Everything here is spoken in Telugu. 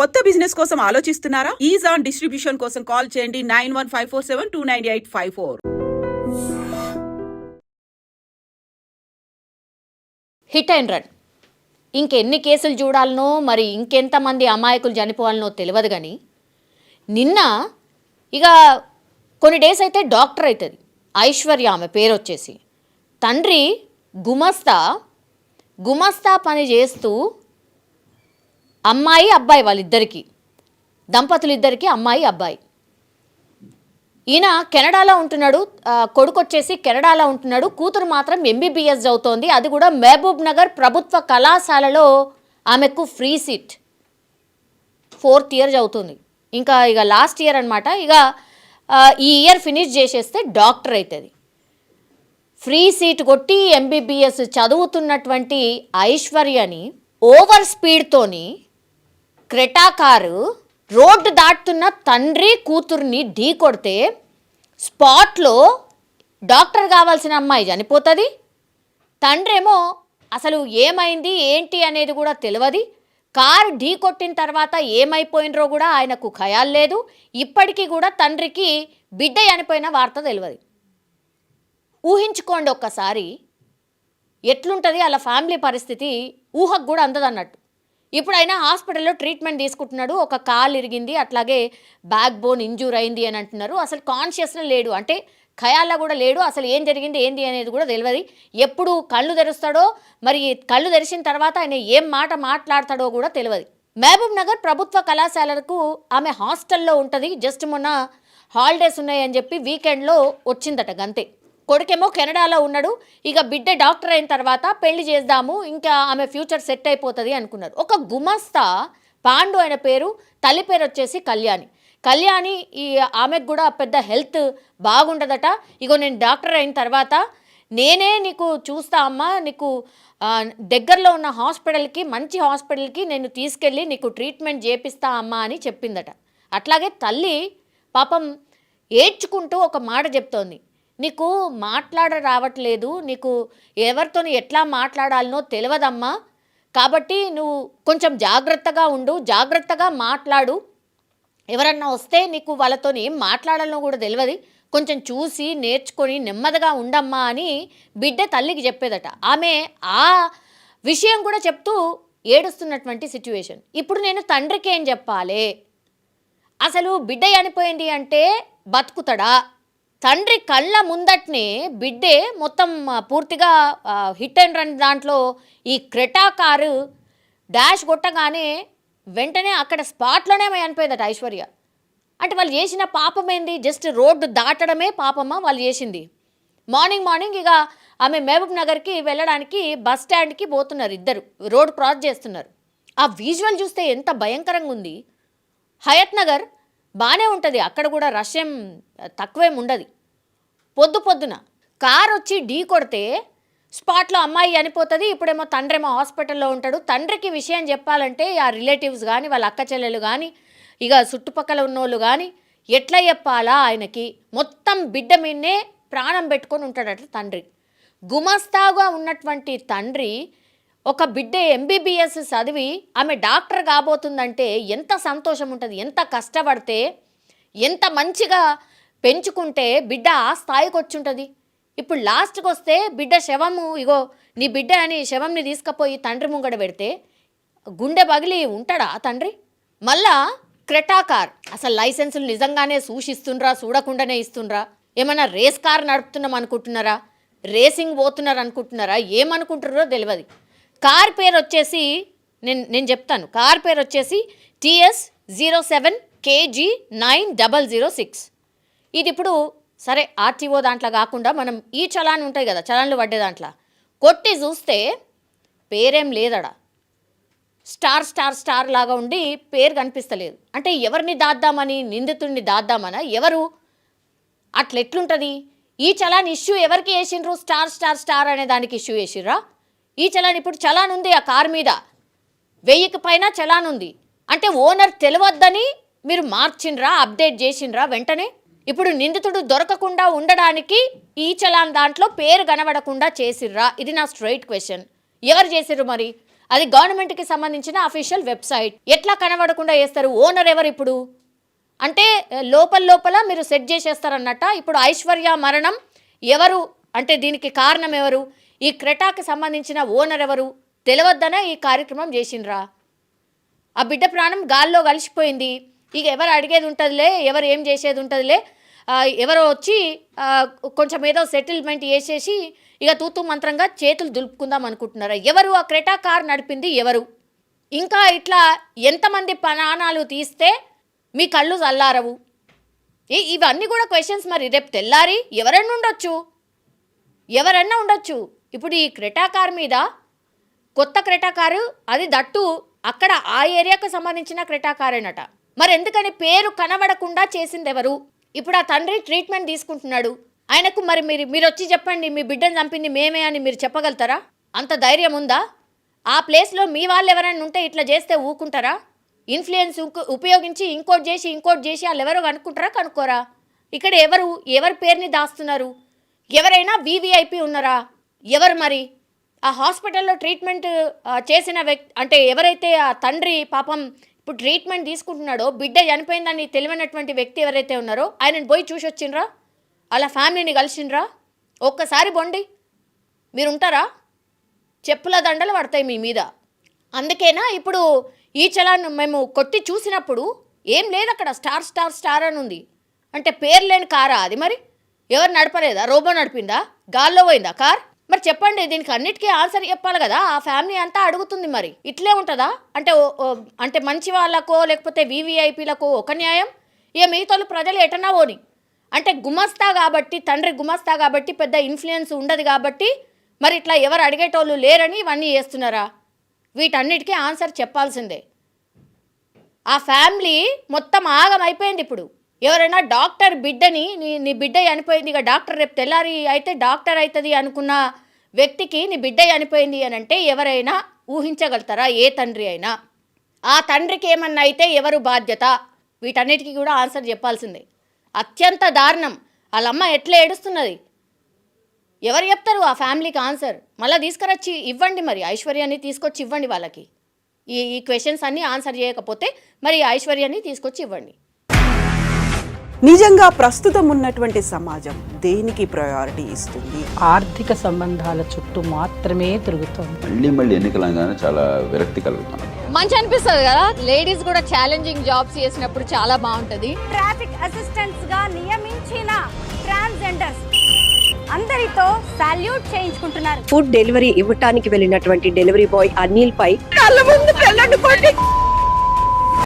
కొత్త బిజినెస్ కోసం ఆలోచిస్తున్నారా? ఈజ్ ఆన్ డిస్ట్రిబ్యూషన్ కోసం కాల్ చేయండి 9154729854. Hit and run. ఇంకెన్ని కేసులు చూడాలనో, మరి ఇంకెంతమంది అమాయకులు చనిపోవాలనో తెలియదు. కానీ నిన్న ఇక కొన్ని డేస్ అయితే డాక్టర్ అవుతుంది ఐశ్వర్య. ఆమె పేరు వచ్చేసి తండ్రి గుమస్తా పని చేస్తూ అమ్మాయి అబ్బాయి, వాళ్ళిద్దరికీ దంపతులు, ఇద్దరికి అమ్మాయి అబ్బాయి. ఈయన కెనడాలో ఉంటున్నాడు, కొడుకు వచ్చేసి కెనడాలో ఉంటున్నాడు, కూతురు మాత్రం MBBS చదువుతోంది. అది కూడా మహబూబ్ నగర్ ప్రభుత్వ కళాశాలలో ఆమెకు ఫ్రీ సీట్. 4th ఇయర్ చదువుతుంది, ఇంకా ఇక లాస్ట్ ఇయర్ అనమాట. ఇక ఈ ఇయర్ ఫినిష్ చేసేస్తే డాక్టర్ అవుతుంది. ఫ్రీ సీట్ కొట్టి MBBS చదువుతున్నటువంటి ఐశ్వర్యని ఓవర్ స్పీడ్తోని క్రెటా కారు రోడ్డు దాటుతున్న తండ్రి కూతుర్ని ఢీ కొడితే స్పాట్లో డాక్టర్ కావాల్సిన అమ్మాయి చనిపోతుంది. తండ్రి ఏమో అసలు ఏమైంది ఏంటి అనేది కూడా తెలియదు. కారు ఢీ కొట్టిన తర్వాత ఏమైపోయినరో కూడా ఆయనకు ఖయాల్ లేదు. ఇప్పటికీ కూడా తండ్రికి బిడ్డ చనిపోయిన వార్త తెలియదు. ఊహించుకోండి ఒక్కసారి ఎట్లుంటుంది అలా ఫ్యామిలీ పరిస్థితి. ఊహకు కూడా అందదన్నట్టు. ఇప్పుడైనా హాస్పిటల్లో ట్రీట్మెంట్ తీసుకుంటున్నాడు. ఒక కాలు ఇరిగింది, అట్లాగే బ్యాక్ బోన్ ఇంజూర్ అయింది అని అంటున్నారు. అసలు కాన్షియస్లో లేడు, అంటే ఖయాల్లో కూడా లేడు. అసలు ఏం జరిగింది ఏంది అనేది కూడా తెలియదు. ఎప్పుడు కళ్ళు తెరుస్తాడో, మరి కళ్ళు తెరిచిన తర్వాత ఆయన ఏం మాట మాట్లాడతాడో కూడా తెలియదు. మహబూబ్ నగర్ ప్రభుత్వ కళాశాలకు ఆమె హాస్టల్లో ఉంటుంది. జస్ట్ మొన్న హాలిడేస్ ఉన్నాయని చెప్పి వీకెండ్లో వచ్చిందట గంతే. కొడుకేమో కెనడాలో ఉన్నాడు. ఇక బిడ్డ డాక్టర్ అయిన తర్వాత పెళ్లి చేద్దాము, ఇంకా ఆమె ఫ్యూచర్ సెట్ అయిపోతుంది అనుకున్నారు. ఒక గుమస్తా పాండు అయిన పేరు, తల్లి పేరు వచ్చేసి కళ్యాణి. ఈ ఆమెకు కూడా పెద్ద హెల్త్ బాగుండదట. ఇగో నేను డాక్టర్ అయిన తర్వాత నేనే నీకు చూస్తా అమ్మా, నీకు దగ్గరలో ఉన్న హాస్పిటల్కి, మంచి హాస్పిటల్కి నేను తీసుకెళ్ళి నీకు ట్రీట్మెంట్ చేపిస్తా అమ్మా అని చెప్పిందట. అట్లాగే తల్లి పాపం ఏడ్చుకుంటూ ఒక మాట చెప్తోంది, నీకు రావట్లేదు, నీకు ఎవరితో ఎట్లా మాట్లాడాలనో తెలియదమ్మా, కాబట్టి నువ్వు కొంచెం జాగ్రత్తగా ఉండు, జాగ్రత్తగా మాట్లాడు, ఎవరన్నా వస్తే నీకు వాళ్ళతో ఏం మాట్లాడాలనో కూడా తెలియదు, కొంచెం చూసి నేర్చుకొని నెమ్మదిగా ఉండమ్మా అని బిడ్డ తల్లికి చెప్పేదట. ఆమె ఆ విషయం కూడా చెప్తూ ఏడుస్తున్నటువంటి సిచ్యువేషన్. ఇప్పుడు నేను తండ్రికి ఏం చెప్పాలి? అసలు బిడ్డ చనిపోయింది అంటే బతుకుతాడా? తండ్రి కళ్ళ ముందట్నే బిడ్డే మొత్తం పూర్తిగా హిట్ అండ్ రన్ దాంట్లో ఈ క్రెటా కారు డాష్ కొట్టగానే వెంటనే అక్కడ స్పాట్లోనే చనిపోయిందట ఐశ్వర్య. అంటే వాళ్ళు చేసిన పాపం ఏంది? జస్ట్ రోడ్డు దాటడమే పాపమా వాళ్ళు చేసింది? మార్నింగ్ ఇక ఆమె మహబూబ్ నగర్కి వెళ్ళడానికి బస్ స్టాండ్కి పోతున్నారు, ఇద్దరు రోడ్ క్రాస్ చేస్తున్నారు. ఆ విజువల్ చూస్తే ఎంత భయంకరంగా ఉంది. హయత్ నగర్ బాగానే ఉంటుంది, అక్కడ కూడా రష్ ఏం తక్కువేం ఉండదు. పొద్దున కారు వచ్చి ఢీ కొడితే స్పాట్లో అమ్మాయి చనిపోతుంది. ఇప్పుడేమో తండ్రేమో హాస్పిటల్లో ఉంటాడు. తండ్రికి విషయం చెప్పాలంటే ఆ రిలేటివ్స్ కానీ, వాళ్ళ అక్క చెల్లెలు కానీ, ఇక చుట్టుపక్కల ఉన్నోళ్ళు కానీ ఎట్లా చెప్పాలా? ఆయనకి మొత్తం బిడ్డ మీదనే ప్రాణం పెట్టుకొని ఉంటాడట తండ్రి. గుమస్తాగా ఉన్నటువంటి తండ్రి ఒక బిడ్డ MBBS చదివి ఆమె డాక్టర్ కాబోతుందంటే ఎంత సంతోషం ఉంటుంది, ఎంత కష్టపడితే, ఎంత మంచిగా పెంచుకుంటే బిడ్డ ఆ స్థాయికి వచ్చి ఉంటుంది. ఇప్పుడు లాస్ట్కి వస్తే బిడ్డ శవము, ఇగో నీ బిడ్డ అని శవంని తీసుకుపోయి తండ్రి ముంగడ పెడితే గుండె పగిలి ఉంటాడా తండ్రి? మళ్ళా క్రెటా కార్ అసలు లైసెన్సులు నిజంగానే సూచిస్తుండ్రా, చూడకుండానే ఇస్తుండ్రా? ఏమన్నా రేస్ కార్ నడుపుతున్నాం అనుకుంటున్నారా? రేసింగ్ పోతున్నారు అనుకుంటున్నారా? ఏమనుకుంటున్నారో తెలియదు. కార్ పేరు వచ్చేసి నేను చెప్తాను. కార్ పేరు వచ్చేసి TS07KG9006. ఇది ఇప్పుడు సరే RTO దాంట్లో కాకుండా మనం ఈ చలాన్ ఉంటాయి కదా, చలాన్లు పడ్డే దాంట్లో కొట్టి చూస్తే పేరేం లేదడా. స్టార్ లాగా ఉండి పేరు కనిపిస్తలేదు. అంటే ఎవరిని దాద్దామని, నిందితుడిని దాద్దామనా? ఎవరు? అట్లెట్లుంటుంది? ఈ చలాన్ ఇష్యూ ఎవరికి వేసిండ్రు? స్టార్ అనే దానికి ఇష్యూ వేసిర్రా? ఈ చలాన్ ఇప్పుడు చలాన్ ఉంది ఆ కారు మీద, 1000కి పైన చలాన్ ఉంది. అంటే ఓనర్ తెలియవద్దని మీరు మార్చిండ్రా, అప్డేట్ చేసిండ్రా వెంటనే? ఇప్పుడు నిందితుడు దొరకకుండా ఉండడానికి ఈ చలాన్ దాంట్లో పేరు కనబడకుండా చేసిర్రా? ఇది నా స్ట్రైట్ క్వశ్చన్. ఎవరు చేసిర్రు మరి? అది గవర్నమెంట్కి సంబంధించిన అఫీషియల్ వెబ్సైట్. ఎట్లా కనబడకుండా చేస్తారు? ఓనర్ ఎవరు ఇప్పుడు? అంటే లోపల మీరు సెట్ చేసేస్తారన్నట్ట. ఇప్పుడు ఐశ్వర్య మరణం ఎవరు అంటే దీనికి కారణం ఎవరు? ఈ క్రెటాకి సంబంధించిన ఓనర్ ఎవరు తెలియద్దనే ఈ కార్యక్రమం చేసిండ్రా? ఆ బిడ్డ ప్రాణం గాల్లో కలిసిపోయింది. ఇక ఎవరు అడిగేది ఉంటుందిలే, ఎవరు ఏం చేసేది ఉంటుందిలే, ఎవరో వచ్చి కొంచెం ఏదో సెటిల్మెంట్ చేసేసి ఇక తూతూ మంత్రంగా చేతులు దులుపుకుందాం అనుకుంటున్నారా? ఎవరు ఆ క్రెటా కార్ నడిపింది ఎవరు? ఇంకా ఇట్లా ఎంతమంది ప్రాణాలు తీస్తే మీ కళ్ళు చల్లారవు? ఇవన్నీ కూడా క్వశ్చన్స్. మరి రేపు తెల్లారి ఎవరన్నా ఉండొచ్చు. ఇప్పుడు ఈ క్రెటా కార్ మీద కొత్త క్రెటా కారు, అది దట్టు అక్కడ ఆ ఏరియాకు సంబంధించిన క్రెటా కారేనట. మరి ఎందుకని పేరు కనబడకుండా చేసింది ఎవరు? ఇప్పుడు ఆ తండ్రి ట్రీట్మెంట్ తీసుకుంటున్నాడు. ఆయనకు మరి మీరు వచ్చి చెప్పండి మీ బిడ్డను చంపింది మేమే అని మీరు చెప్పగలుగుతారా? అంత ధైర్యం ఉందా? ఆ ప్లేస్లో మీ వాళ్ళు ఎవరైనా ఉంటే ఇట్లా చేస్తే ఊకుంటారా? ఇన్ఫ్లుయెన్స్ ఉపయోగించి ఇంకోటి చేసి వాళ్ళు ఎవరో కనుక్కోరా? ఇక్కడ ఎవరి పేరుని దాస్తున్నారు? ఎవరైనా వీవీఐపీ ఉన్నారా? ఎవరు మరి? ఆ హాస్పిటల్లో ట్రీట్మెంట్ చేసిన వ్యక్తి అంటే ఎవరైతే ఆ తండ్రి పాపం ఇప్పుడు ట్రీట్మెంట్ తీసుకుంటున్నాడో, బిడ్డ చనిపోయిందని తెలియనటువంటి వ్యక్తి ఎవరైతే ఉన్నారో ఆయనను పోయి చూసి వచ్చిండ్రా? అలా ఫ్యామిలీని కలిసిండ్రా? ఒక్కసారి బొండి మీరు ఉంటారా? చెప్పుల దండలు పడతాయి మీ మీద. అందుకేనా ఇప్పుడు ఈ చలాన్ మేము కొట్టి చూసినప్పుడు ఏం లేదు అక్కడ, స్టార్ అని ఉంది. అంటే పేరు లేని కారా అది? మరి ఎవరు నడపలేదా? రోబో నడిపిందా? గాల్లో పోయిందా కార్? మరి చెప్పండి, దీనికి అన్నిటికీ ఆన్సర్ చెప్పాలి కదా. ఆ ఫ్యామిలీ అంతా అడుగుతుంది. మరి ఇట్లే ఉంటుందా? అంటే మంచి వాళ్ళకో లేకపోతే వీవీఐపీలకో ఒక న్యాయం, ఇక మిగతాలు ప్రజలు ఎటన్నా పోని. అంటే గుమస్తా కాబట్టి, తండ్రి గుమస్తా కాబట్టి పెద్ద ఇన్ఫ్లుయెన్స్ ఉండదు కాబట్టి మరి ఇట్లా ఎవరు అడిగేటోళ్ళు లేరని ఇవన్నీ చేస్తున్నారా? వీటన్నిటికీ ఆన్సర్ చెప్పాల్సిందే. ఆ ఫ్యామిలీ మొత్తం ఆగమైపోయింది. ఇప్పుడు ఎవరైనా డాక్టర్ బిడ్డని నీ బిడ్డ చనిపోయింది, ఇక డాక్టర్ రేపు తెల్లారి అయితే డాక్టర్ అవుతుంది అనుకున్న వ్యక్తికి నీ బిడ్డ చనిపోయింది అని అంటే ఎవరైనా ఊహించగలుగుతారా? ఏ తండ్రి అయినా. ఆ తండ్రికి ఏమన్నా అయితే ఎవరు బాధ్యత? వీటన్నిటికీ కూడా ఆన్సర్ చెప్పాల్సిందే. అత్యంత దారుణం. వాళ్ళమ్మ ఎట్లా ఏడుస్తున్నది, ఎవరు చెప్తారు ఆ ఫ్యామిలీకి ఆన్సర్? మళ్ళీ తీసుకురొచ్చి ఇవ్వండి, మరి ఐశ్వర్యాన్ని తీసుకొచ్చి ఇవ్వండి వాళ్ళకి. ఈ క్వశ్చన్స్ అన్నీ ఆన్సర్ చేయకపోతే మరి ఐశ్వర్యాన్ని తీసుకొచ్చి ఇవ్వండి. నిజంగా ప్రస్తుతం ఉన్నటువంటి సమాజం దేనికి ప్రయారిటీ ఇస్తుంది? ఆర్థిక సంబంధాల చుట్టూ మాత్రమే తిరుగుతోంది. మళ్ళీ ఎన్నికలంగానే చాలా విరక్తి కలుగుతున్నాం. మంచి అనిపిస్తుంది కదా, లేడీస్ కూడా ఛాలెంజింగ్ జాబ్స్ చేసినప్పుడు చాలా బాగుంటది. ట్రాఫిక్ అసిస్టెంట్స్ గా నియమించిన ట్రాన్స్జెండర్స్ అందరితో సాల్యూట్ చేయించుకుంటున్నారు. ఫుడ్ డెలివరీ ఇవ్వటానికి వెళ్ళినటువంటి డెలివరీ బాయ్ అనిల్ పై కళ్ళ ముందు